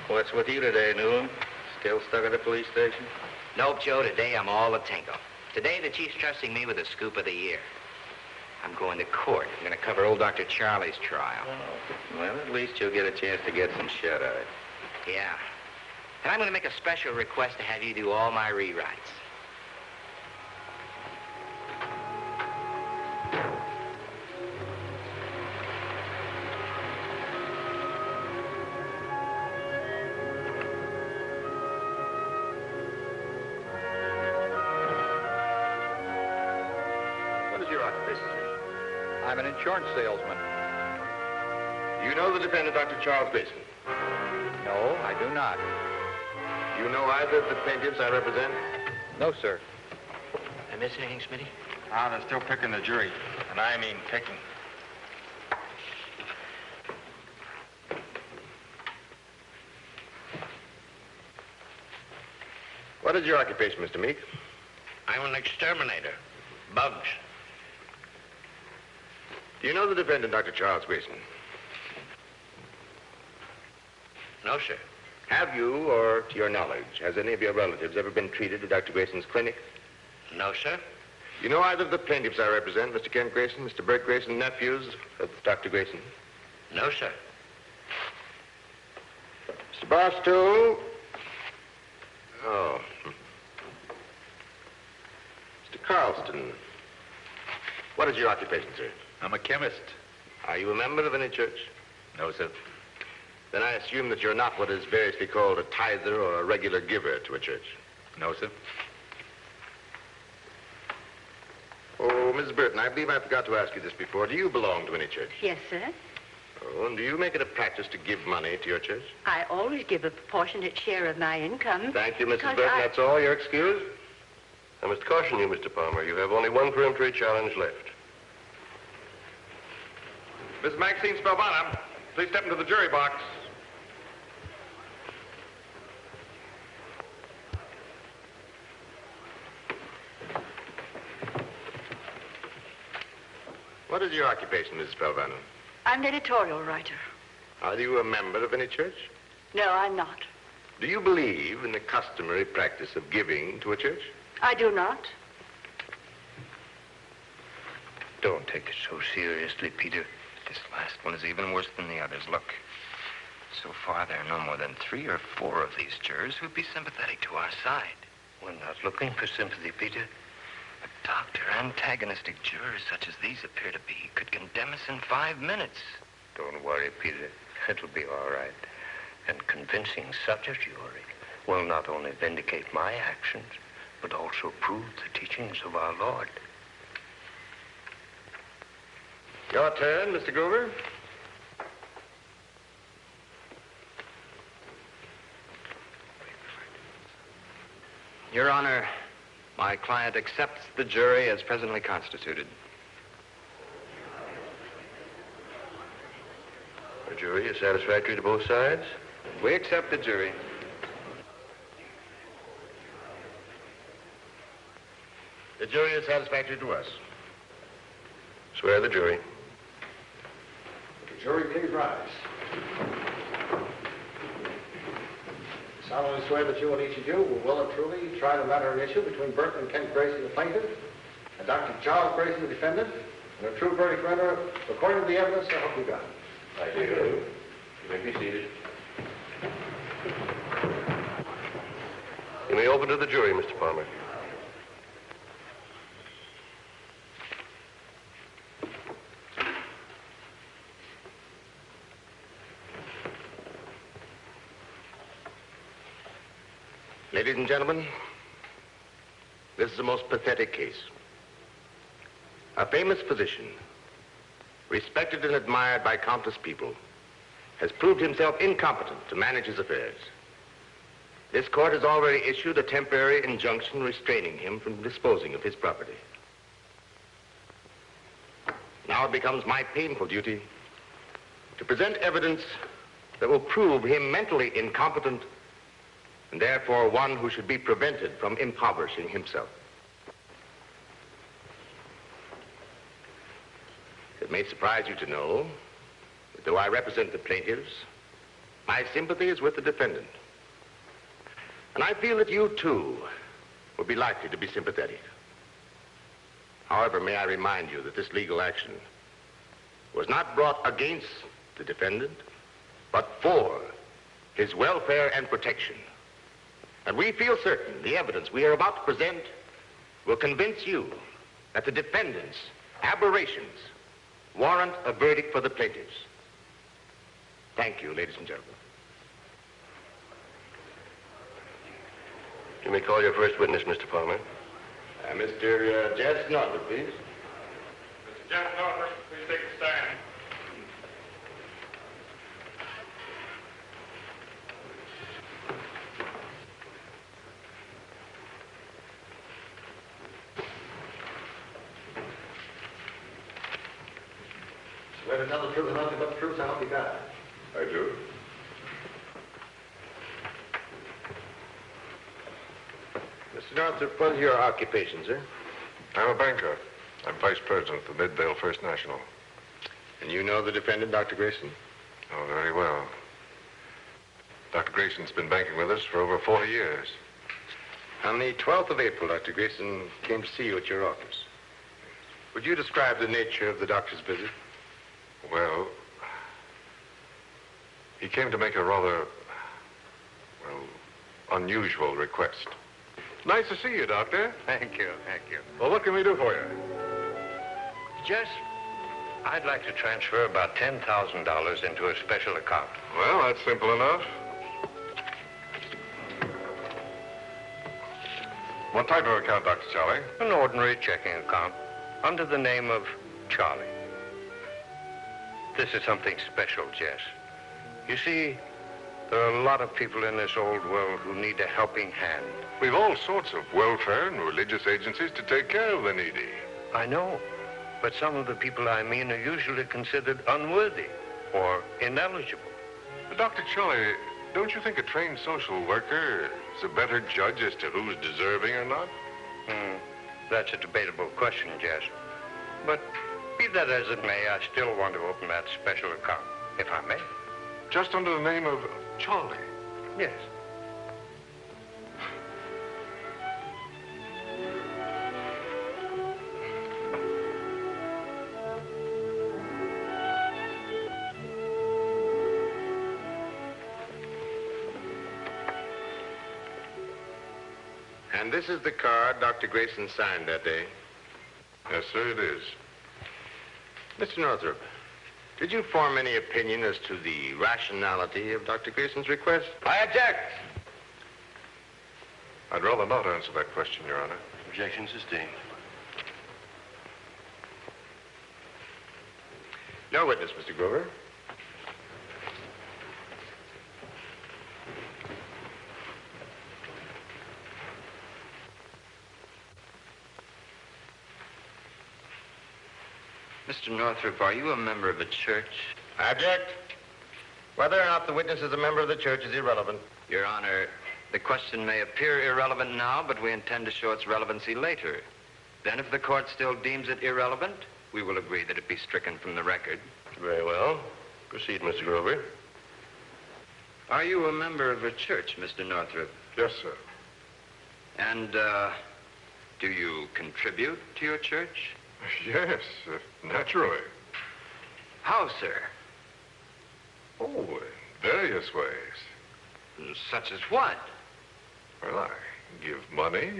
What's with you today, Newland? Still stuck at the police station? Nope, Joe. Today I'm all a tingle. Today the chief's trusting me with the scoop of the year. I'm going to court. I'm going to cover old Dr. Charlie's trial. Oh, well, at least you'll get a chance to get some shut-eye. Yeah. And I'm going to make a special request to have you do all my rewrites. What is your occupation, sir? I'm an insurance salesman. You know the defendant, Dr. Charles Grayson? No, I do not. You know either of the plaintiffs I represent? No, sir. Did I miss anything, Smitty? Ah, they're still picking the jury. And I mean picking. What is your occupation, Mr. Meek? I'm an exterminator. Bugs. Do you know the defendant, Dr. Charles Grayson? No, sir. Have you, or to your knowledge, has any of your relatives ever been treated at Dr. Grayson's clinic? No, sir. You know either of the plaintiffs I represent, Mr. Kent Grayson, Mr. Bert Grayson, nephews of Dr. Grayson? No, sir. Mr. Barstow? Oh. Mr. Carlston. What is your occupation, sir? I'm a chemist. Are you a member of any church? No, sir. Then I assume that you're not what is variously called a tither or a regular giver to a church. No, sir. Oh, Mrs. Burton, I believe I forgot to ask you this before. Do you belong to any church? Yes, sir. Oh, and do you make it a practice to give money to your church? I always give a proportionate share of my income. Thank you, Mrs. because Burton. That's all. You're excused. I must caution you, Mr. Palmer. You have only one peremptory challenge left. Miss Maxine Spelvana, please step into the jury box. What is your occupation, Mrs. Spelvana? I'm an editorial writer. Are you a member of any church? No, I'm not. Do you believe in the customary practice of giving to a church? I do not. Don't take it so seriously, Peter. This last one is even worse than the others. Look, so far there are no more than 3 or 4 of these jurors who'd be sympathetic to our side. We're not looking for sympathy, Peter. But Dr. Antagonistic jurors such as these appear to be could condemn us in 5 minutes. Don't worry, Peter. It'll be all right. And convincing such a jury will not only vindicate my actions, but also prove the teachings of our Lord. Your turn, Mr. Grover. Your Honor, my client accepts the jury as presently constituted. The jury is satisfactory to both sides? We accept the jury. The jury is satisfactory to us. Swear the jury. The jury, please rise. I solemnly swear that you and each of you will well and truly try the matter in issue between Burton and Kent Grayson, the plaintiff, and Dr. Charles Grayson, the defendant, and a true verdict render according to the evidence. I hope you got it. Thank you. You may be seated. You may open to the jury, Mr. Palmer. Ladies and gentlemen, this is a most pathetic case. A famous physician, respected and admired by countless people, has proved himself incompetent to manage his affairs. This court has already issued a temporary injunction restraining him from disposing of his property. Now it becomes my painful duty to present evidence that will prove him mentally incompetent and therefore one who should be prevented from impoverishing himself. It may surprise you to know that though I represent the plaintiffs, My sympathy is with the defendant. And I feel that you, too, would be likely to be sympathetic. However, may I remind you that this legal action was not brought against the defendant, but for his welfare and protection. And we feel certain the evidence we are about to present will convince you that the defendant's aberrations warrant a verdict for the plaintiffs. Thank you, ladies and gentlemen. You may call your first witness, Mr. Palmer. Mr. Jess Northrup, please. Mr. Jeff Northrup, please take a stand. Swear to tell the truth and nothing but the truth, so help you God. I do. Mr. Northrup, what is your occupation, sir? I'm a banker. I'm vice president of the Midvale First National. And you know the defendant, Dr. Grayson? Oh, very well. Dr. Grayson's been banking with us for over 40 years. On the 12th of April, Dr. Grayson came to see you at your office. Would you describe the nature of the doctor's visit? Well, he came to make a rather, unusual request. Nice to see you, Doctor. Thank you, thank you. Well, what can we do for you? Jess, I'd like to transfer about $10,000 into a special account. Well, that's simple enough. What type of account, Dr. Charlie? An ordinary checking account under the name of Charlie. This is something special, Jess. You see, there are a lot of people in this old world who need a helping hand. We've all sorts of welfare and religious agencies to take care of the needy. I know, but some of the people I mean are usually considered unworthy or ineligible. But Dr. Charlie, don't you think a trained social worker is a better judge as to who's deserving or not? That's a debatable question, Jess. But be that as it may, I still want to open that special account, if I may. Just under the name of Charlie? Yes. And this is the card Dr. Grayson signed that day. Yes, sir, it is. Mr. Northrup, did you form any opinion as to the rationality of Dr. Grayson's request? I object. I'd rather not answer that question, Your Honor. Objection sustained. No witness, Mr. Grover. Mr. Northrup, are you a member of a church? I object. Whether or not the witness is a member of the church is irrelevant. Your Honor, the question may appear irrelevant now, but we intend to show its relevancy later. Then if the court still deems it irrelevant, we will agree that it be stricken from the record. Very well. Proceed, Mr. Grover. Are you a member of a church, Mr. Northrup? Yes, sir. And, do you contribute to your church? Yes, naturally. How, sir? Oh, in various ways. Such as what? Well, I give money.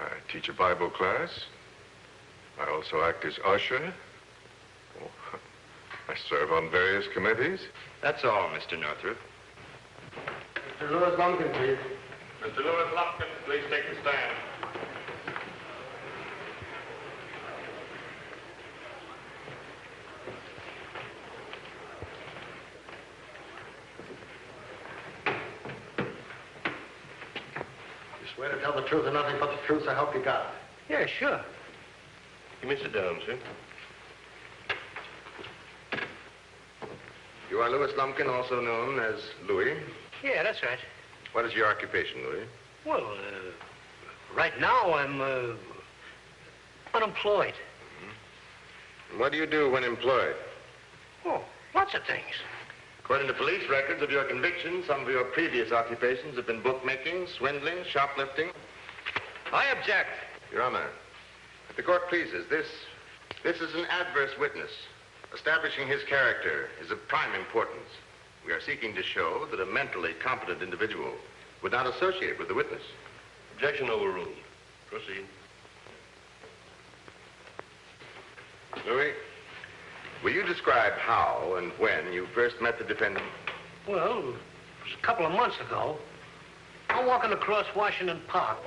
I teach a Bible class. I also act as usher. Oh, I serve on various committees. That's all, Mr. Northrup. Mr. Lewis Lumpkin, please. Mr. Lewis Lumpkin, please take the stand. You swear to tell the truth and nothing but the truth, so help you God. Yeah, sure. You may sit down, sir. You are Lewis Lumpkin, also known as Louis. Yeah, that's right. What is your occupation, Louis? Well, right now I'm unemployed. And what do you do when employed? Oh, lots of things. According to police records of your conviction, some of your previous occupations have been bookmaking, swindling, shoplifting. I object. Your Honor, if the court pleases, this is an adverse witness. Establishing his character is of prime importance. We are seeking to show that a mentally competent individual would not associate with the witness. Objection overruled. Proceed. Louis, will you describe how and when you first met the defendant? Well, it was a couple of months ago. I'm walking across Washington Park.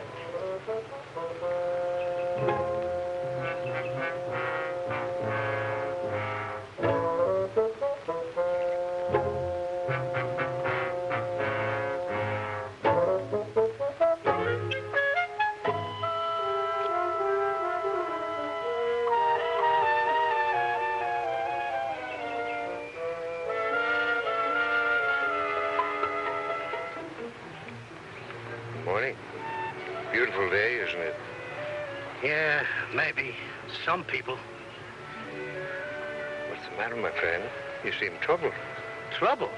Morning. Beautiful day, isn't it? Yeah, maybe. Some people. What's the matter, my friend? You seem troubled. Troubled?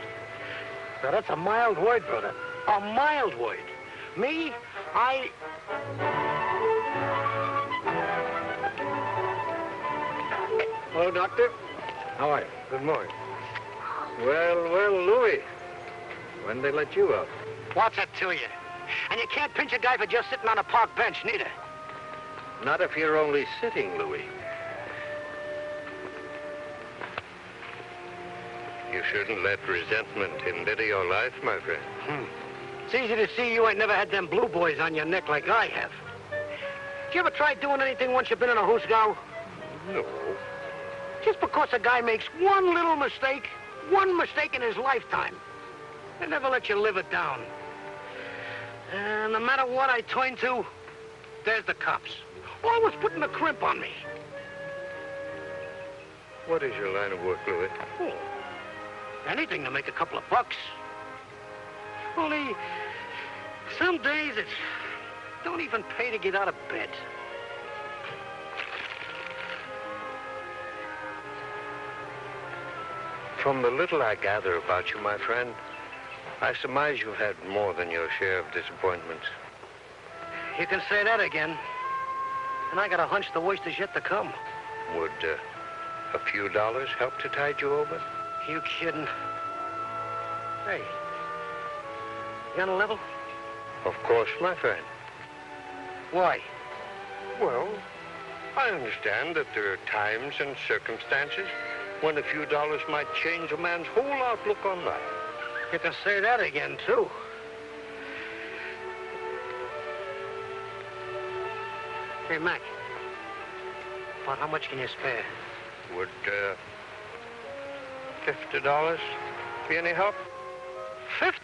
Now, that's a mild word, brother. A mild word. Me, Hello, Doctor. How are you? Good morning. Well, Louis. When they let you out? What's that to you? And you can't pinch a guy for just sitting on a park bench, neither. Not if you're only sitting, Louis. You shouldn't let resentment embitter your life, my friend. It's easy to see you ain't never had them blue boys on your neck like I have. Did you ever try doing anything once you've been in a Houseley? No. Just because a guy makes one little mistake, one mistake in his lifetime, they never let you live it down. And no matter what I turn to, there's the cops. Always putting a crimp on me. What is your line of work, Louis? Oh, anything to make a couple of bucks. Only, some days it don't even pay to get out of bed. From the little I gather about you, my friend, I surmise you've had more than your share of disappointments. You can say that again. And I got a hunch the worst is yet to come. Would a few dollars help to tide you over? You kidding? Hey, you on a level? Of course, my friend. Why? Well, I understand that there are times and circumstances when a few dollars might change a man's whole outlook on life. You can say that again, too. Hey, Mac. About how much can you spare? Would $50 be any help? 50?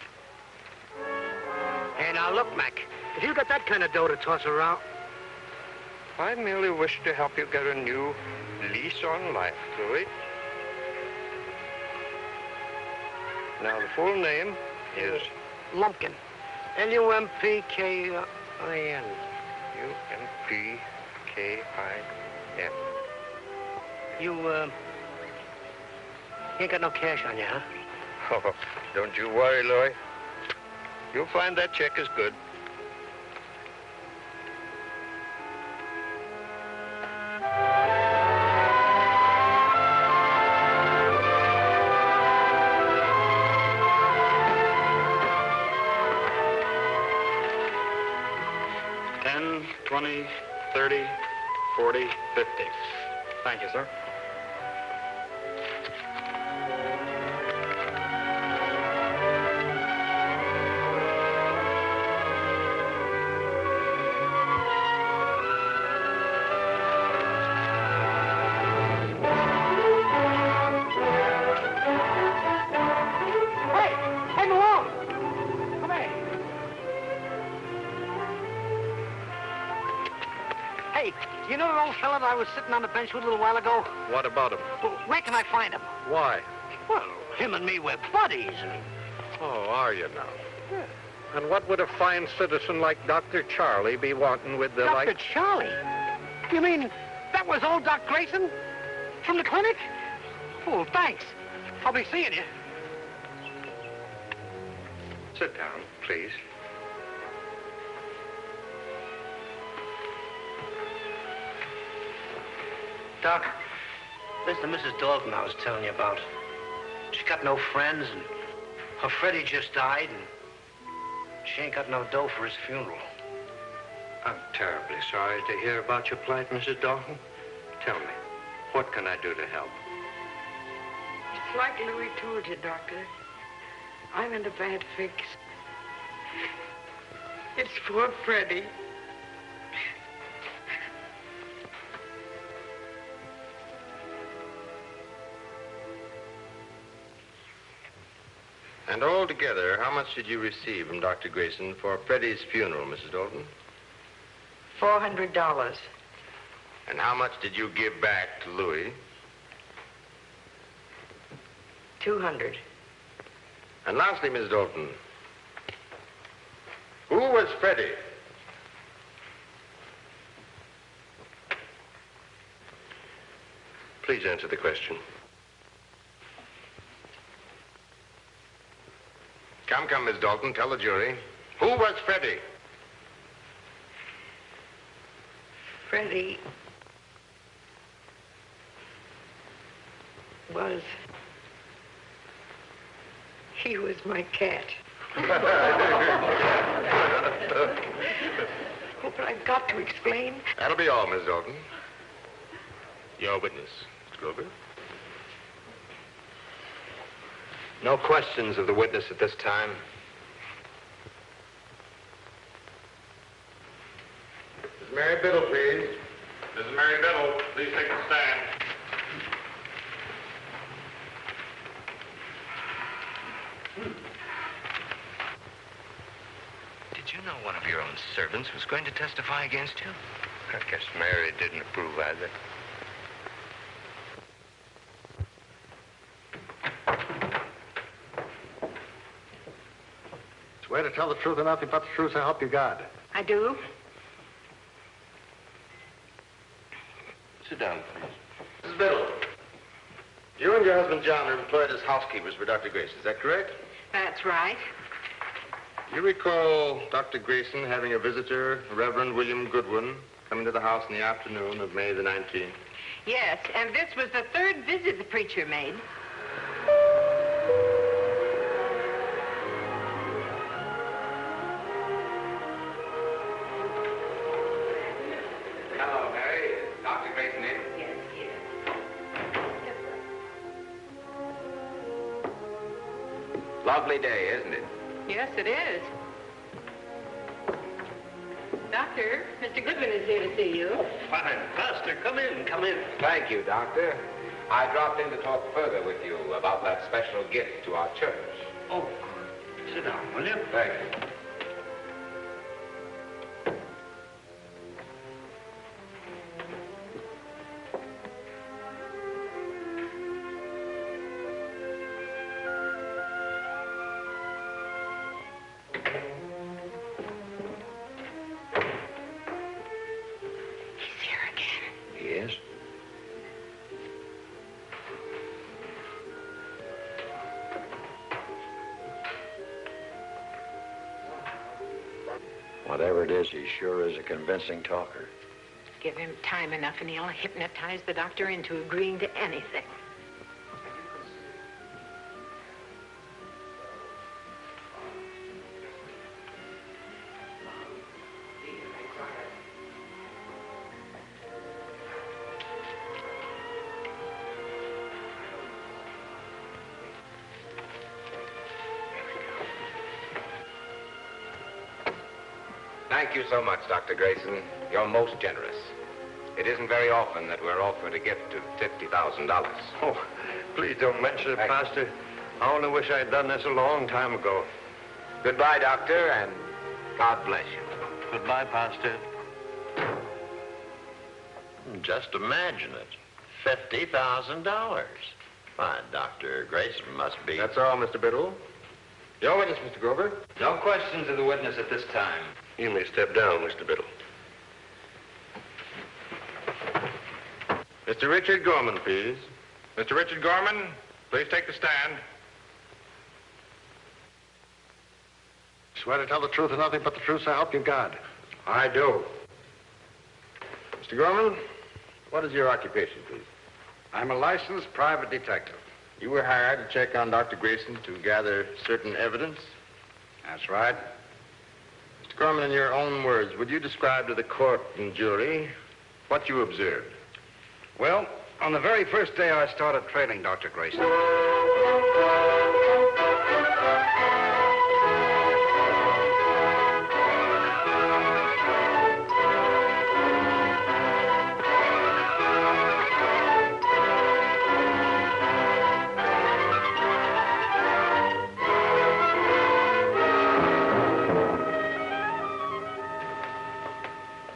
Hey, now look, Mac. If you got that kind of dough to toss around... I merely wish to help you get a new lease on life, Louis. Now, the full name is... Lumpkin. Lumpkin. Lumpkin. You ain't got no cash on you, huh? Oh, don't you worry, Louis. You'll find that check is good. $10, $20, $30, $40, $50. Thank you, sir. You know the old fella that I was sitting on the bench with a little while ago? What about him? Well, where can I find him? Why? Well, him and me, we're buddies. Oh, are you now? Yeah. And what would a fine citizen like Dr. Charlie be wanting with the Dr. Charlie? You mean that was old Doc Grayson? From the clinic? Oh, thanks. I'll be seeing you. Sit down, please. Doc, this is the Mrs. Dalton I was telling you about. She got no friends, and her Freddie just died, and she ain't got no dough for his funeral. I'm terribly sorry to hear about your plight, Mrs. Dalton. Tell me, what can I do to help? It's like Louis told you, Doctor. I'm in a bad fix. It's poor Freddie. And altogether, how much did you receive from Dr. Grayson for Freddie's funeral, Mrs. Dalton? $400. And how much did you give back to Louis? $200. And lastly, Miss Dalton, who was Freddie? Please answer the question. Come, Miss Dalton, tell the jury. Who was Freddie? Freddie was... He was my cat. Oh, but I've got to explain. That'll be all, Miss Dalton. Your witness, Mr. Grover. No questions of the witness at this time. Miss Mary Biddle, please. Mrs. Mary Biddle, please take the stand. Did you know one of your own servants was going to testify against you? I guess Mary didn't approve either. Swear to tell the truth and nothing but the truth, so help you God. I do. Sit down, please. Mrs. Biddle, you and your husband John are employed as housekeepers for Dr. Grayson. Is that correct? That's right. You recall Dr. Grayson having a visitor, Reverend William Goodwin, coming to the house in the afternoon of May the 19th? Yes, and this was the third visit the preacher made. Hello, Mary. Is Dr. Grayson in? Yes, Lovely day, isn't it? Yes, it is. Doctor, Mr. Goodwin is here to see you. Fine. Pastor, come in, come in. Thank you, Doctor. I dropped in to talk further with you about that special gift to our church. Oh, sit down, will you? Thank you. Yes? Whatever it is, he sure is a convincing talker. Give him time enough and he'll hypnotize the doctor into agreeing to anything. Thank you so much, Dr. Grayson. You're most generous. It isn't very often that we're offered a gift of $50,000. Oh, please don't mention it, Thank you. Pastor. I only wish I'd done this a long time ago. Goodbye, Doctor, and God bless you. Goodbye, Pastor. Just imagine it. $50,000. Why, Dr. Grayson must be... That's all, Mr. Biddle. Your witness, Mr. Grover. No questions of the witness at this time. You may step down, Mr. Biddle. Mr. Richard Gorman, please. Mr. Richard Gorman, please take the stand. Swear to tell the truth and nothing but the truth, so help you God. I do. Mr. Gorman, what is your occupation, please? I'm a licensed private detective. You were hired to check on Dr. Grayson to gather certain evidence? That's right. Mr. Gorman, in your own words, would you describe to the court and jury what you observed? Well, on the very first day I started trailing Dr. Grayson.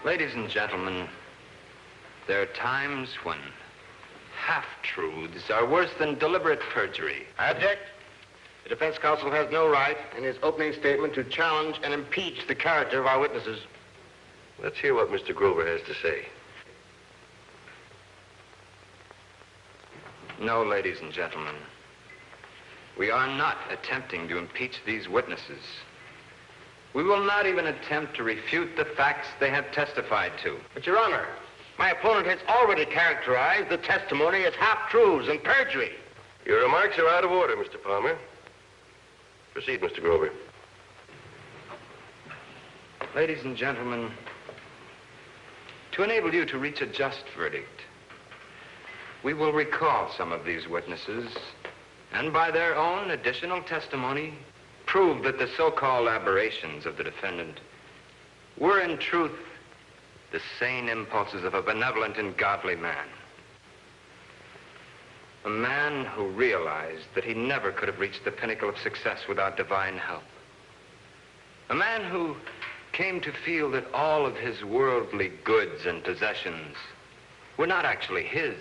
Ladies and gentlemen, there are times when half-truths are worse than deliberate perjury. I object. The defense counsel has no right in his opening statement to challenge and impeach the character of our witnesses. Let's hear what Mr. Grover has to say. No, ladies and gentlemen, we are not attempting to impeach these witnesses. We will not even attempt to refute the facts they have testified to. But, Your Honor, my opponent has already characterized the testimony as half-truths and perjury. Your remarks are out of order, Mr. Palmer. Proceed, Mr. Grover. Ladies and gentlemen, to enable you to reach a just verdict, we will recall some of these witnesses and by their own additional testimony prove that the so-called aberrations of the defendant were in truth the sane impulses of a benevolent and godly man. A man who realized that he never could have reached the pinnacle of success without divine help. A man who came to feel that all of his worldly goods and possessions were not actually his,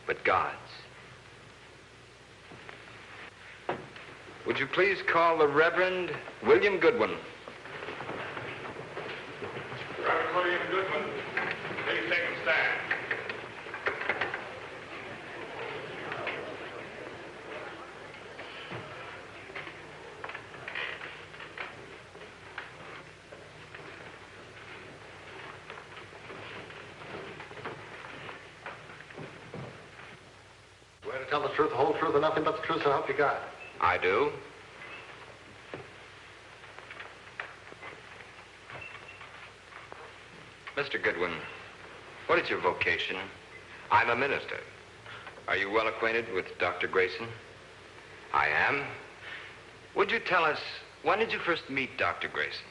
but God's. Would you please call the Reverend William Goodwin? Reverend William Goodwin, please take and stand. Swear to tell the truth, the whole truth, and nothing but the truth, so help you God. I do. Mr. Goodwin, what is your vocation? I'm a minister. Are you well acquainted with Dr. Grayson? I am. Would you tell us, when did you first meet Dr. Grayson?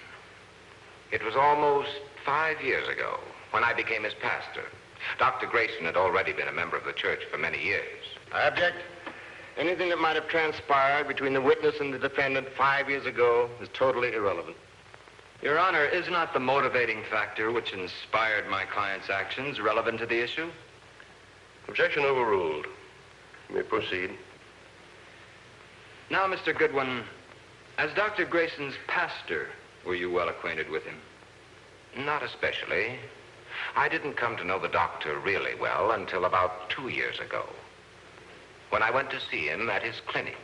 It was almost 5 years ago when I became his pastor. Dr. Grayson had already been a member of the church for many years. I object. Anything that might have transpired between the witness and the defendant 5 years ago is totally irrelevant. Your Honor, is not the motivating factor which inspired my client's actions relevant to the issue? Objection overruled. You may proceed. Now, Mr. Goodwin, as Dr. Grayson's pastor, were you well acquainted with him? Not especially. I didn't come to know the doctor really well until about 2 years ago, when I went to see him at his clinic.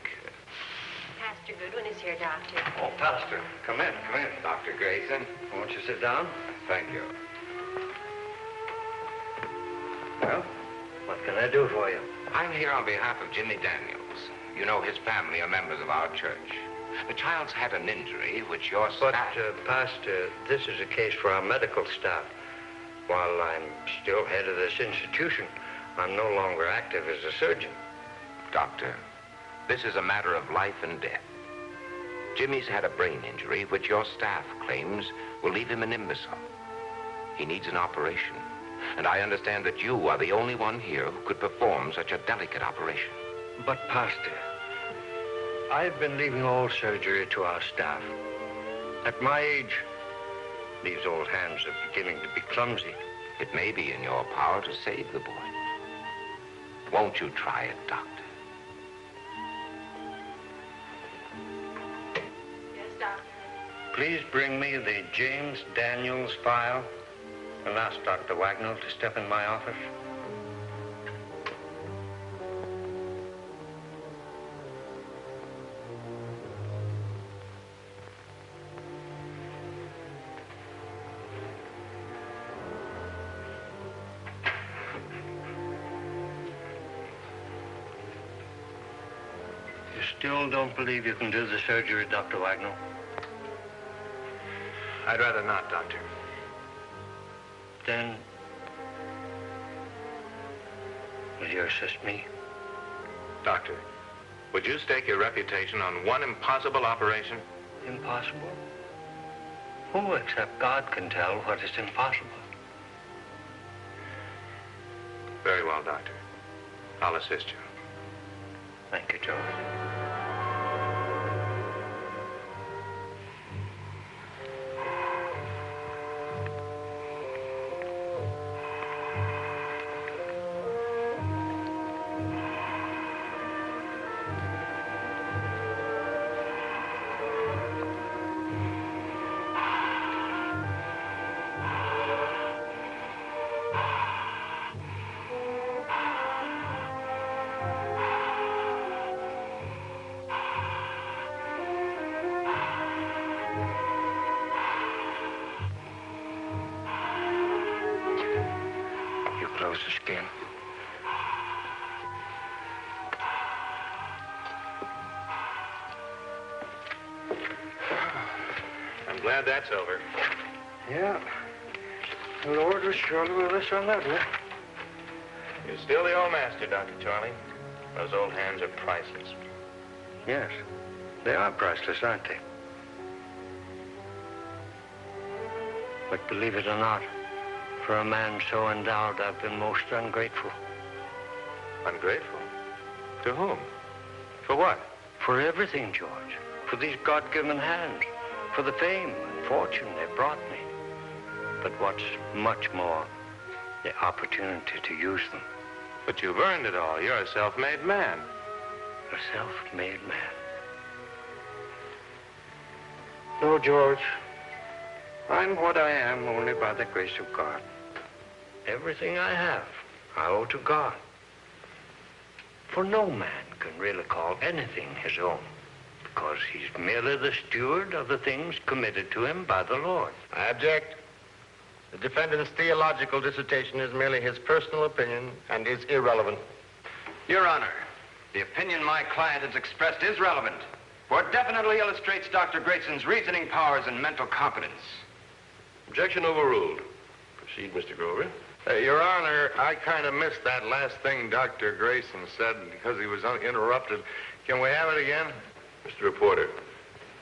Pastor Goodwin is here, Doctor. Oh, Pastor, come in. Dr. Grayson. Won't you sit down? Thank you. Well, what can I do for you? I'm here on behalf of Jimmy Daniels. You know, his family are members of our church. The child's had an injury which your But, staff... Pastor, this is a case for our medical staff. While I'm still head of this institution, I'm no longer active as a surgeon. Doctor, this is a matter of life and death. Jimmy's had a brain injury which your staff claims will leave him an imbecile. He needs an operation, and I understand that you are the only one here who could perform such a delicate operation. But, Pastor, I've been leaving all surgery to our staff. At my age, these old hands are beginning to be clumsy. It may be in your power to save the boy. Won't you try it, Doctor? Yes, Doctor. Please bring me the James Daniels file and ask Dr. Wagnall to step in my office. still don't believe you can do the surgery, Dr. Wagner? I'd rather not, Doctor. Then, will you assist me? Doctor, would you stake your reputation on one impossible operation? Impossible? Who except God can tell what is impossible? Very well, Doctor. I'll assist you. Thank you, George. Close the skin. I'm glad that's over. Yeah. The Lord was surely with us on that one. You're still the old master, Dr. Charlie. Those old hands are priceless. Yes. They are priceless, aren't they? But believe it or not, for a man so endowed, I've been most ungrateful. Ungrateful? To whom? For what? For everything, George. For these God-given hands. For the fame and fortune they've brought me. But what's much more, the opportunity to use them. But you've earned it all. You're a self-made man. A self-made man. No, George. I'm what I am only by the grace of God. Everything I have, I owe to God. For no man can really call anything his own, because he's merely the steward of the things committed to him by the Lord. I object. The defendant's theological dissertation is merely his personal opinion and is irrelevant. Your Honor, the opinion my client has expressed is relevant, for it definitely illustrates Dr. Grayson's reasoning powers and mental competence. Objection overruled. Proceed, Mr. Grover. Your Honor, I kind of missed that last thing Dr. Grayson said because he was interrupted. Can we have it again? Mr. Reporter,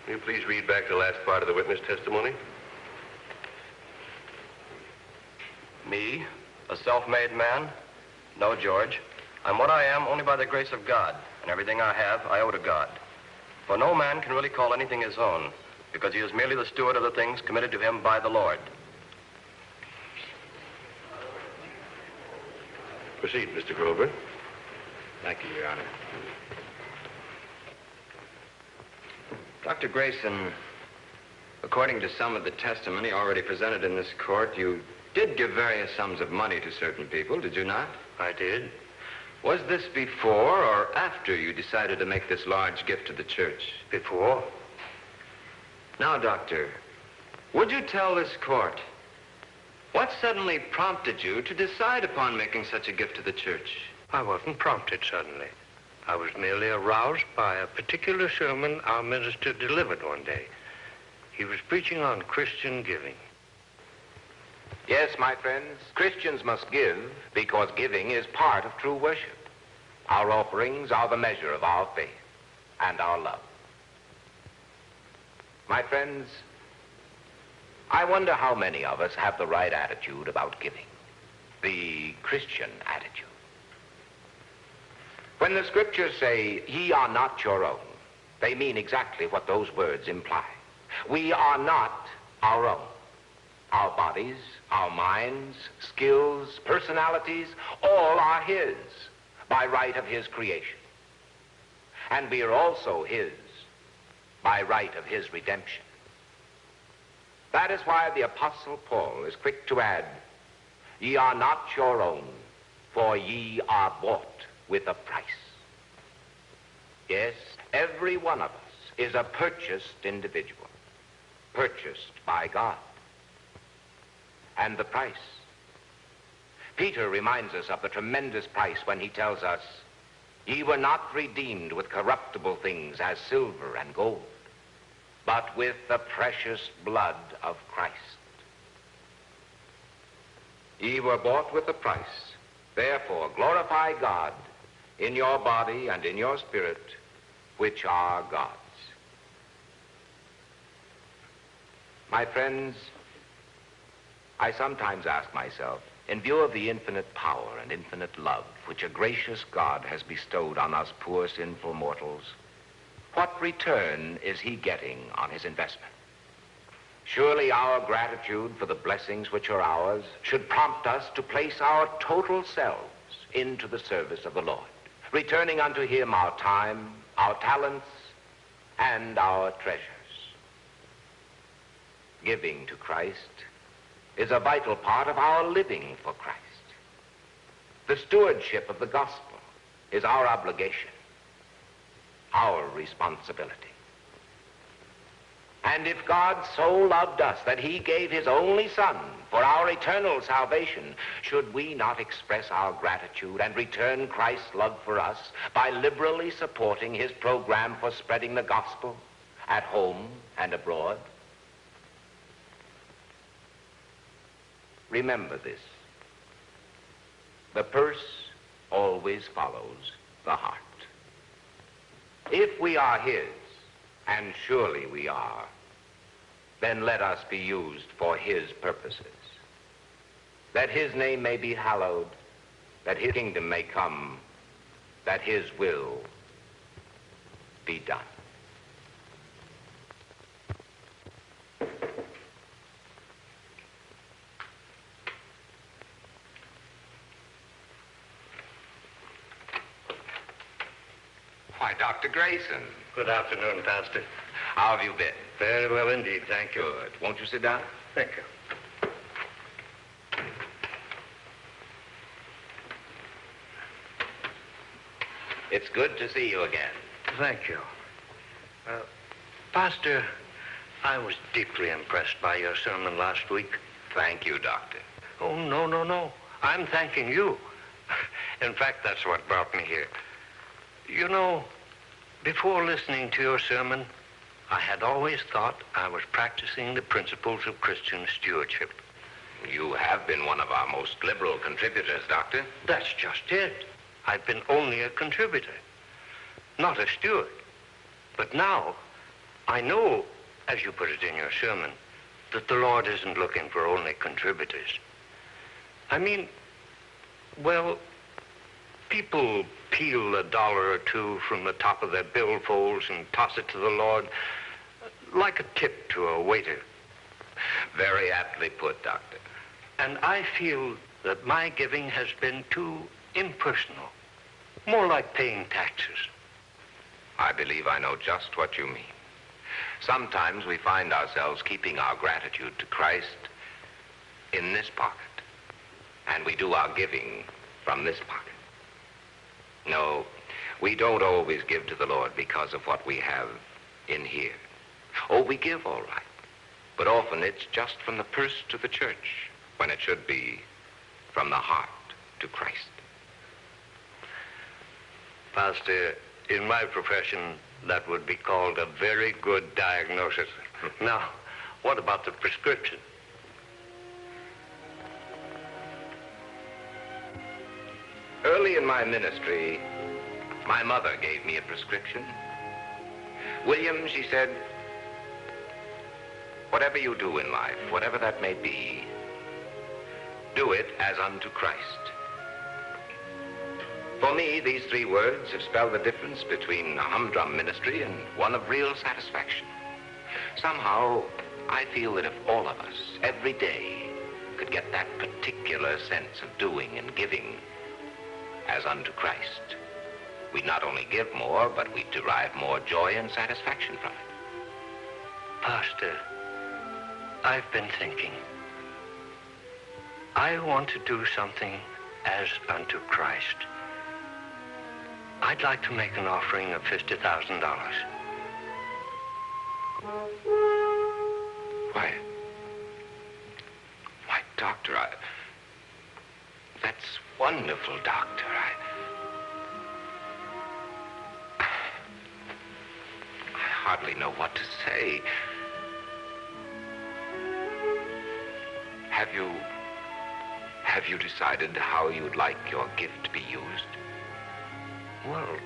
will you please read back the last part of the witness testimony? Me, a self-made man? No, George. I'm what I am only by the grace of God, and everything I have, I owe to God. For no man can really call anything his own, because he is merely the steward of the things committed to him by the Lord. Proceed, Mr. Grover. Thank you, Your Honor. Dr. Grayson, according to some of the testimony already presented in this court, you did give various sums of money to certain people, did you not? I did. Was this before or after you decided to make this large gift to the church? Before. Now, Doctor, would you tell this court what suddenly prompted you to decide upon making such a gift to the church? I wasn't prompted suddenly. I was merely aroused by a particular sermon our minister delivered one day. He was preaching on Christian giving. Yes, my friends, Christians must give because giving is part of true worship. Our offerings are the measure of our faith and our love. My friends, I wonder how many of us have the right attitude about giving, the Christian attitude. When the scriptures say, ye are not your own, they mean exactly what those words imply. We are not our own. Our bodies, our minds, skills, personalities, all are his by right of his creation. And we are also his by right of his redemption. That is why the Apostle Paul is quick to add, ye are not your own, for ye are bought with a price. Yes, every one of us is a purchased individual, purchased by God. And the price. Peter reminds us of the tremendous price when he tells us, Ye were not redeemed with corruptible things as silver and gold, but with the precious blood of Christ. Ye were bought with a price. Therefore glorify God in your body and in your spirit, which are God's. My friends, I sometimes ask myself, in view of the infinite power and infinite love which a gracious God has bestowed on us poor sinful mortals, what return is he getting on his investment? Surely our gratitude for the blessings which are ours should prompt us to place our total selves into the service of the Lord, returning unto him our time, our talents, and our treasures. Giving to Christ is a vital part of our living for Christ. The stewardship of the gospel is our obligation, our responsibility. And if God so loved us that he gave his only Son for our eternal salvation, should we not express our gratitude and return Christ's love for us by liberally supporting his program for spreading the gospel at home and abroad? Remember this. The purse always follows the heart. If we are his, and surely we are, then let us be used for his purposes. That his name may be hallowed, that his kingdom may come, that his will be done. Why, Dr. Grayson. Good afternoon, Pastor. How have you been? Very well indeed, thank you. Good. Won't you sit down? Thank you. It's good to see you again. Thank you. Pastor, I was deeply impressed by your sermon last week. Thank you, Doctor. Oh, no. I'm thanking you. In fact, that's what brought me here. You know, before listening to your sermon, I had always thought I was practicing the principles of Christian stewardship. You have been one of our most liberal contributors, Doctor. That's just it. I've been only a contributor, not a steward. But now, I know, as you put it in your sermon, that the Lord isn't looking for only contributors. I mean, well, people peel $1 or $2 from the top of their billfolds and toss it to the Lord like a tip to a waiter. Very aptly put, Doctor. And I feel that my giving has been too impersonal, more like paying taxes. I believe I know just what you mean. Sometimes we find ourselves keeping our gratitude to Christ in this pocket, and we do our giving from this pocket. No, we don't always give to the Lord because of what we have in here. Oh, we give all right, but often it's just from the purse to the church, when it should be from the heart to Christ. Pastor, in my profession, that would be called a very good diagnosis. Now, what about the prescription? Early in my ministry, my mother gave me a prescription. William, she said, whatever you do in life, whatever that may be, do it as unto Christ. For me, these 3 words have spelled the difference between a humdrum ministry and one of real satisfaction. Somehow, I feel that if all of us, every day, could get that particular sense of doing and giving as unto Christ, we'd not only give more, but we'd derive more joy and satisfaction from it. Pastor, I've been thinking. I want to do something as unto Christ. I'd like to make an offering of $50,000. Why, Doctor, that's wonderful, Doctor. hardly know what to say. Have you decided how you'd like your gift to be used? Well,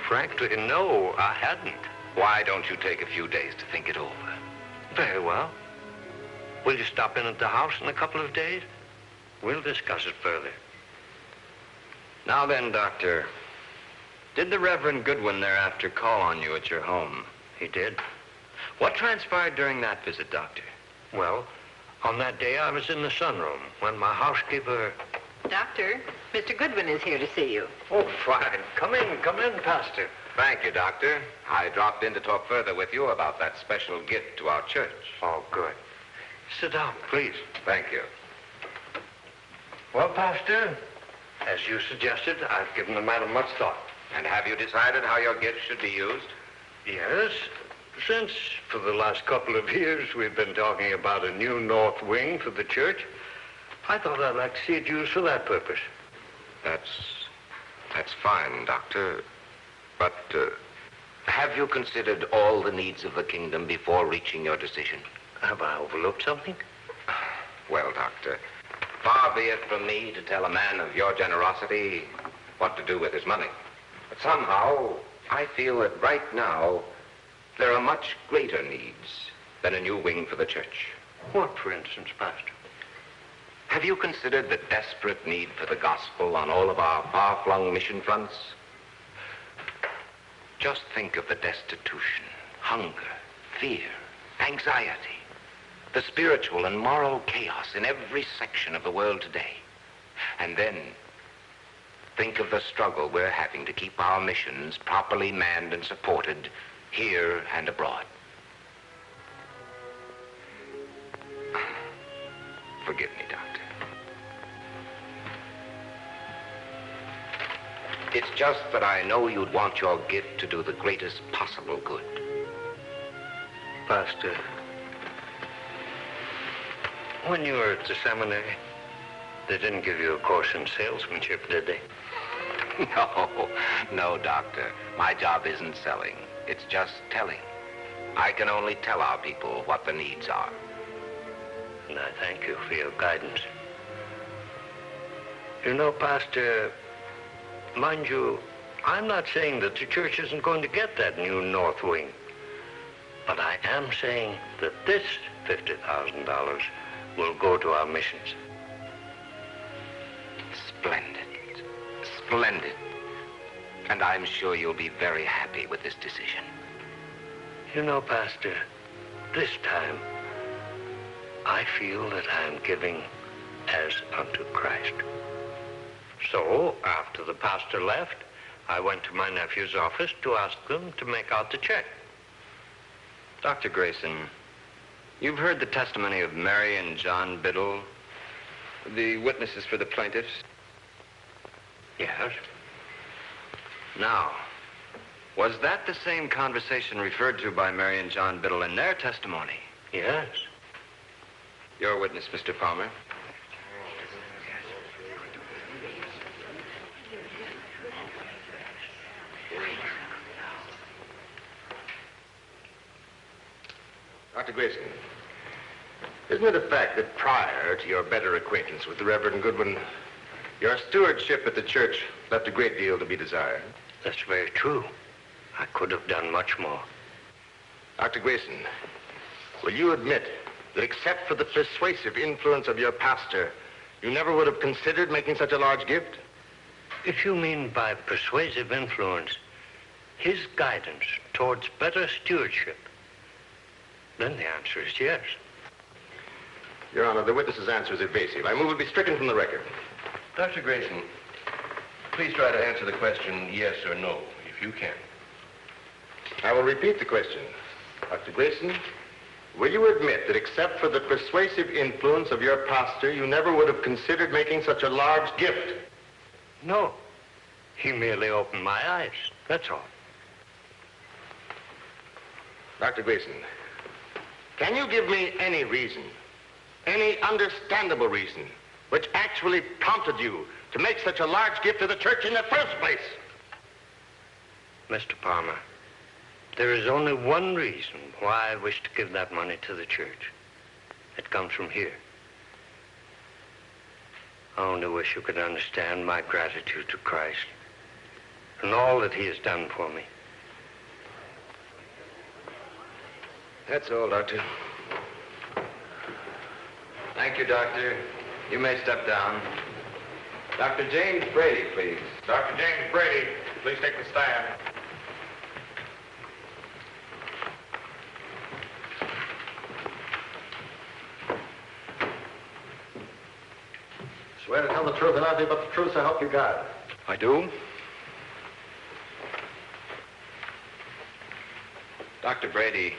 frankly, no, I hadn't. Why don't you take a few days to think it over? Very well. Will you stop in at the house in a couple of days? We'll discuss it further. Now then, Doctor, did the Reverend Goodwin thereafter call on you at your home? He did. What transpired during that visit, Doctor? Well, on that day I was in the sunroom when my housekeeper... Doctor, Mr. Goodwin is here to see you. Oh, fine. Come in, Pastor. Thank you, Doctor. I dropped in to talk further with you about that special gift to our church. Oh, good. Sit down, please. Thank you. Well, Pastor, as you suggested, I've given the matter much thought. And have you decided how your gift should be used? Yes. Since, for the last couple of years, we've been talking about a new north wing for the church, I thought I'd like to see it used for that purpose. That's fine, Doctor. But have you considered all the needs of the kingdom before reaching your decision? Have I overlooked something? Well, Doctor, far be it from me to tell a man of your generosity what to do with his money. But somehow, I feel that right now, there are much greater needs than a new wing for the church. What, for instance, Pastor? Have you considered the desperate need for the gospel on all of our far-flung mission fronts? Just think of the destitution, hunger, fear, anxiety, the spiritual and moral chaos in every section of the world today. And then think of the struggle we're having to keep our missions properly manned and supported here and abroad. Forgive me, Doctor. It's just that I know you'd want your gift to do the greatest possible good. Pastor, when you were at the seminary, they didn't give you a course in salesmanship, did they? No, Doctor. My job isn't selling. It's just telling. I can only tell our people what the needs are. And I thank you for your guidance. You know, Pastor, mind you, I'm not saying that the church isn't going to get that new north wing. But I am saying that this $50,000 will go to our missions. Splendid. Splendid. And I'm sure you'll be very happy with this decision. You know, Pastor, this time, I feel that I am giving as unto Christ. So, after the pastor left, I went to my nephew's office to ask them to make out the check. Dr. Grayson, you've heard the testimony of Mary and John Biddle, the witnesses for the plaintiffs? Yes. Now, was that the same conversation referred to by Mary and John Biddle in their testimony? Yes. Your witness, Mr. Palmer. Dr. Grayson, isn't it a fact that prior to your better acquaintance with the Reverend Goodwin, your stewardship at the church left a great deal to be desired? That's very true. I could have done much more. Dr. Grayson, will you admit that except for the persuasive influence of your pastor, you never would have considered making such a large gift? If you mean by persuasive influence, his guidance towards better stewardship, then the answer is yes. Your Honor, the witness's answer is evasive. I move it be stricken from the record. Dr. Grayson, please try to answer the question yes or no, if you can. I will repeat the question. Dr. Grayson, will you admit that except for the persuasive influence of your pastor, you never would have considered making such a large gift? No. He merely opened my eyes. That's all. Dr. Grayson, can you give me any reason, any understandable reason, which actually prompted you to make such a large gift to the church in the first place? Mr. Palmer, there is only one reason why I wish to give that money to the church. It comes from here. I only wish you could understand my gratitude to Christ and all that he has done for me. That's all, Doctor. Thank you, Doctor. You may step down. Dr. James Brady, please. Dr. James Brady, please take the stand. Swear to tell the truth and nothing but the truth, so help you God. I do. Dr. Brady,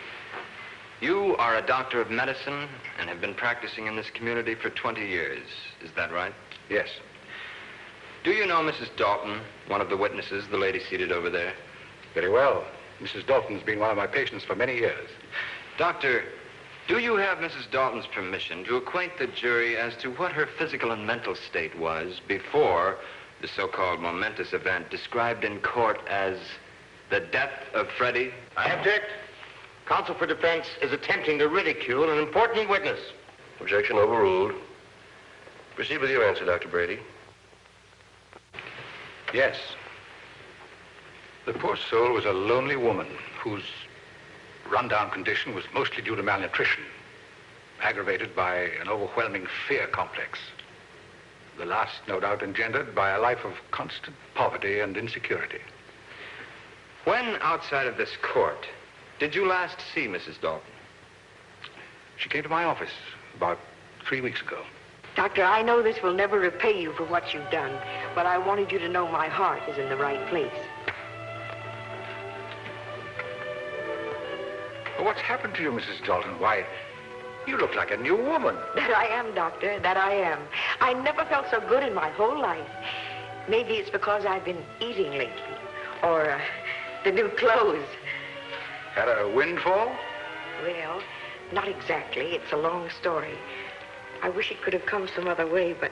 you are a doctor of medicine and have been practicing in this community for 20 years. Is that right? Yes. Do you know Mrs. Dalton, one of the witnesses, the lady seated over there? Very well. Mrs. Dalton's been one of my patients for many years. Doctor, do you have Mrs. Dalton's permission to acquaint the jury as to what her physical and mental state was before the so-called momentous event described in court as the death of Freddie? I object. Counsel for defense is attempting to ridicule an important witness. Objection overruled. Proceed with your answer, Dr. Brady. Yes. The poor soul was a lonely woman whose run-down condition was mostly due to malnutrition, aggravated by an overwhelming fear complex. The last, no doubt, engendered by a life of constant poverty and insecurity. When outside of this court did you last see Mrs. Dalton? She came to my office about 3 weeks ago. Doctor, I know this will never repay you for what you've done, but I wanted you to know my heart is in the right place. Well, what's happened to you, Mrs. Dalton? Why, you look like a new woman. That I am, Doctor, that I am. I never felt so good in my whole life. Maybe it's because I've been eating lately, or the new clothes. Had a windfall? Well, not exactly. It's a long story. I wish it could have come some other way, but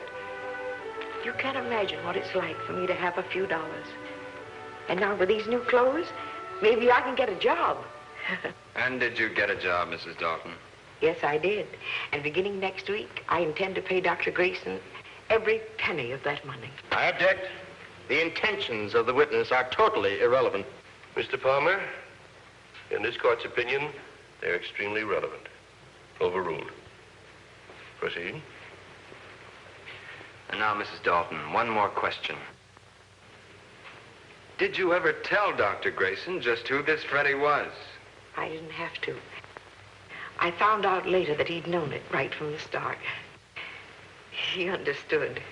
you can't imagine what it's like for me to have a few dollars. And now with these new clothes, maybe I can get a job. And did you get a job, Mrs. Dalton? Yes, I did. And beginning next week, I intend to pay Dr. Grayson every penny of that money. I object. The intentions of the witness are totally irrelevant. Mr. Palmer, in this court's opinion, they're extremely relevant. Overruled. Proceed. And now, Mrs. Dalton, one more question. Did you ever tell Dr. Grayson just who this Freddie was? I didn't have to. I found out later that he'd known it right from the start. He understood.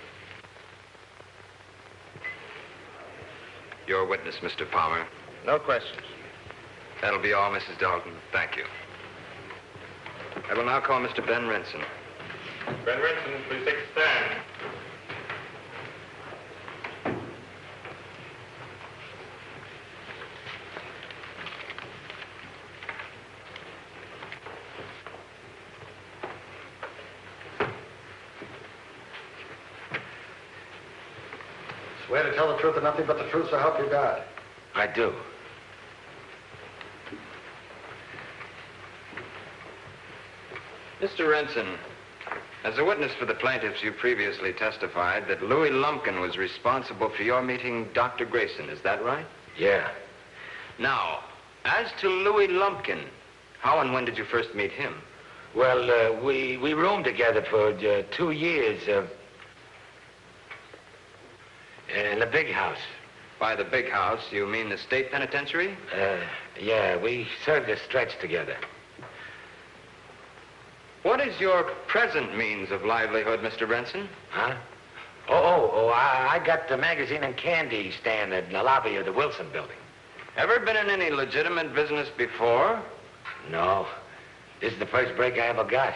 Your witness, Mr. Palmer. No questions. That'll be all, Mrs. Dalton. Thank you. I will now call Mr. Ben Renson. Ben Renson, please take a stand. Swear to tell the truth and nothing but the truth, so help you God. I do. Mr. Renson, as a witness for the plaintiffs, you previously testified that Louis Lumpkin was responsible for your meeting Dr. Grayson. Is that right? Yeah. Now, as to Louis Lumpkin, how and when did you first meet him? Well, we roomed together for 2 years in the big house. By the big house, you mean the state penitentiary? Yeah, we served a stretch together. What is your present means of livelihood, Mr. Renson? Huh? I got the magazine and candy stand in the lobby of the Wilson building. Ever been in any legitimate business before? No. This is the first break I ever got.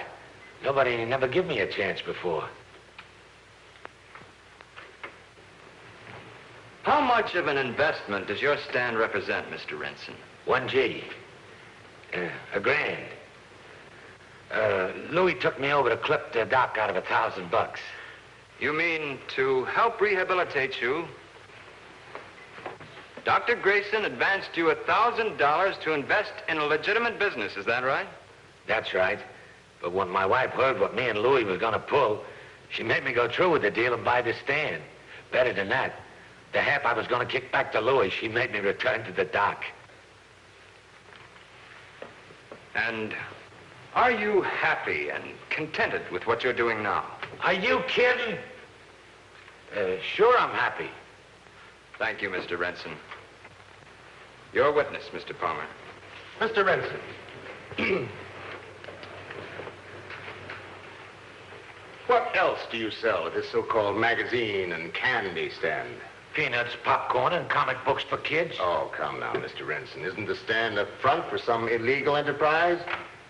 Nobody never give me a chance before. How much of an investment does your stand represent, Mr. Renson? $1G. $1,000. Louis took me over to clip the doc out of $1,000. You mean to help rehabilitate you? Dr. Grayson advanced you $1,000 to invest in a legitimate business, is that right? That's right. But when my wife heard what me and Louis was gonna pull, she made me go through with the deal and buy the stand. Better than that, the half I was gonna kick back to Louis, she made me return to the dock. And are you happy and contented with what you're doing now? Are you kidding? Sure I'm happy. Thank you, Mr. Renson. Your witness, Mr. Palmer. Mr. Renson. What else do you sell at this so-called magazine and candy stand? Peanuts, popcorn, and comic books for kids. Oh, come now, Mr. Renson. Isn't the stand a front for some illegal enterprise?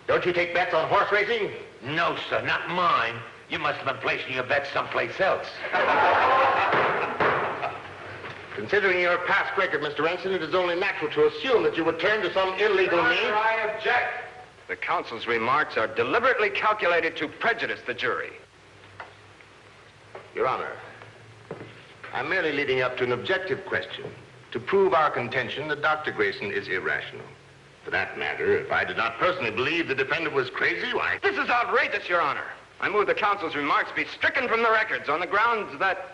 Don't you take bets on horse racing? No, sir, not mine. You must have been placing your bets someplace else. Considering your past record, Mr. Renson, it is only natural to assume that you would turn to some illegal means. I object. The counsel's remarks are deliberately calculated to prejudice the jury. Your Honor, I'm merely leading up to an objective question to prove our contention that Dr. Grayson is irrational. For that matter, if I did not personally believe the defendant was crazy, why... This is outrageous, Your Honor. I move the counsel's remarks be stricken from the records on the grounds that...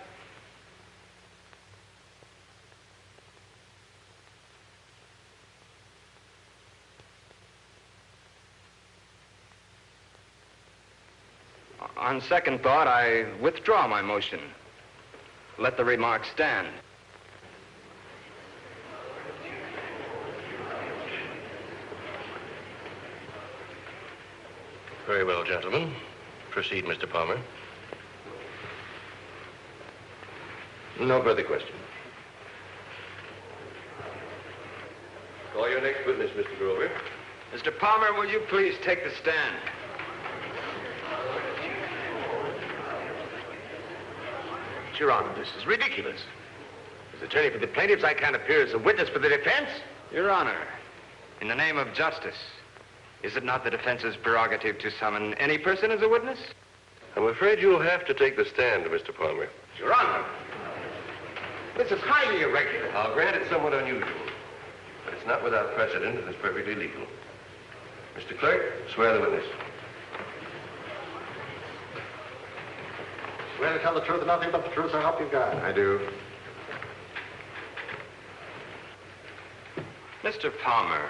On second thought, I withdraw my motion. Let the remarks stand. Very well, gentlemen. Proceed, Mr. Palmer. No further question. Call your next witness, Mr. Grover. Mr. Palmer, will you please take the stand? Your Honor, this is ridiculous. As attorney for the plaintiffs, I can't appear as a witness for the defense. Your Honor, in the name of justice, is it not the defense's prerogative to summon any person as a witness? I'm afraid you'll have to take the stand, Mr. Palmer. Your Honor, this is highly irregular. I'll grant it somewhat unusual, but it's not without precedent and it's perfectly legal. Mr. Clerk, swear the witness. Swear to tell the truth and nothing but the truth, so help you God. I do. Mr. Palmer,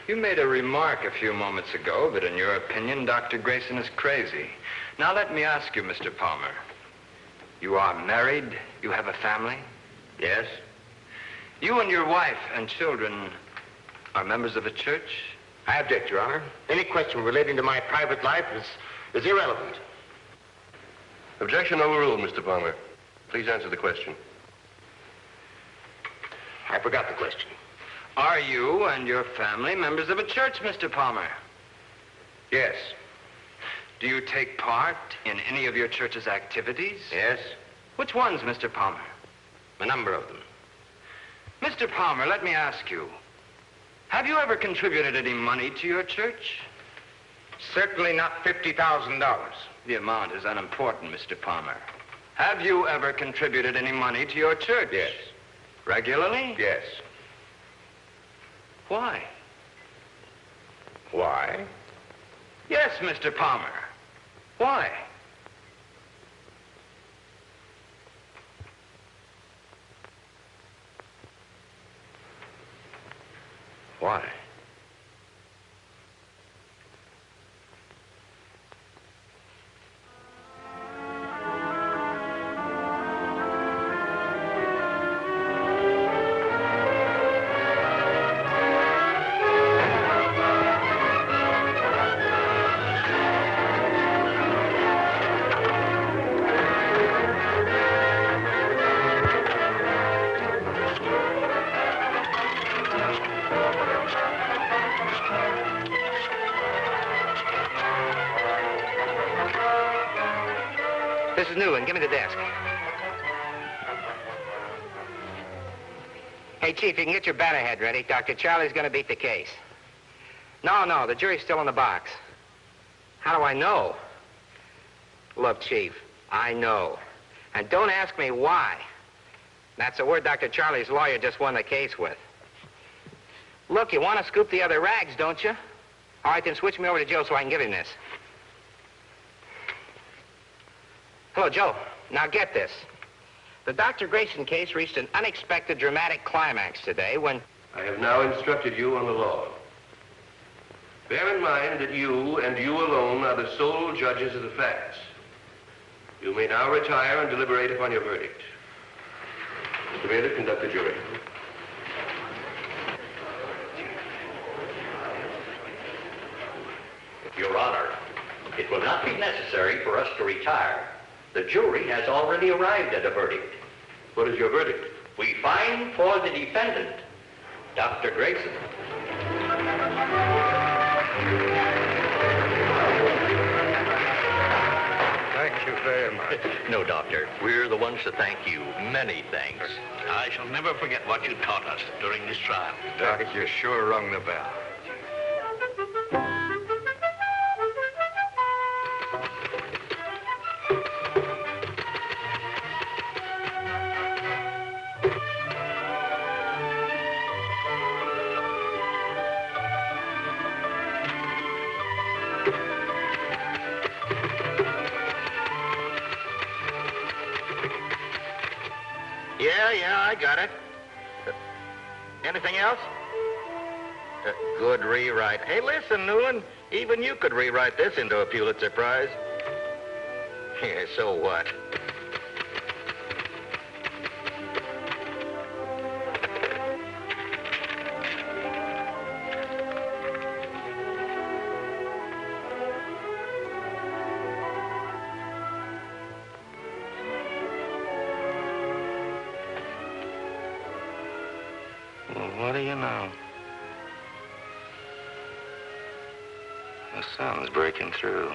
you made a remark a few moments ago that in your opinion, Dr. Grayson is crazy. Now let me ask you, Mr. Palmer. You are married? You have a family? Yes. You and your wife and children are members of a church? I object, Your Honor. Any question relating to my private life is irrelevant. Objection overruled, Mr. Palmer. Please answer the question. I forgot the question. Are you and your family members of a church, Mr. Palmer? Yes. Do you take part in any of your church's activities? Yes. Which ones, Mr. Palmer? A number of them. Mr. Palmer, let me ask you, have you ever contributed any money to your church? Certainly not $50,000. The amount is unimportant, Mr. Palmer. Have you ever contributed any money to your church? Yes. Regularly? Yes. Why? Why? Yes, Mr. Palmer. Why? Why? This is Newland. Give me the desk. Hey, Chief, you can get your bannerhead ready. Dr. Charlie's going to beat the case. No, the jury's still in the box. How do I know? Look, Chief, I know. And don't ask me why. That's the word Dr. Charlie's lawyer just won the case with. Look, you want to scoop the other rags, don't you? All right, then switch me over to Joe so I can give him this. Hello, Joe. Now get this. The Dr. Grayson case reached an unexpected dramatic climax today when... I have now instructed you on the law. Bear in mind that you and you alone are the sole judges of the facts. You may now retire and deliberate upon your verdict. Mr. Bailiff, conduct the jury. Your Honor, it will not be necessary for us to retire. The jury has already arrived at a verdict. What is your verdict? We find for the defendant, Dr. Grayson. Thank you very much. No, Doctor. We're the ones to thank you. Many thanks. I shall never forget what you taught us during this trial. Doc, you sure rung the bell. Yeah, I got it. Anything else? Good rewrite. Hey, listen, Newland, even you could rewrite this into a Pulitzer Prize. Yeah, so what? What do you know? The sun's breaking through.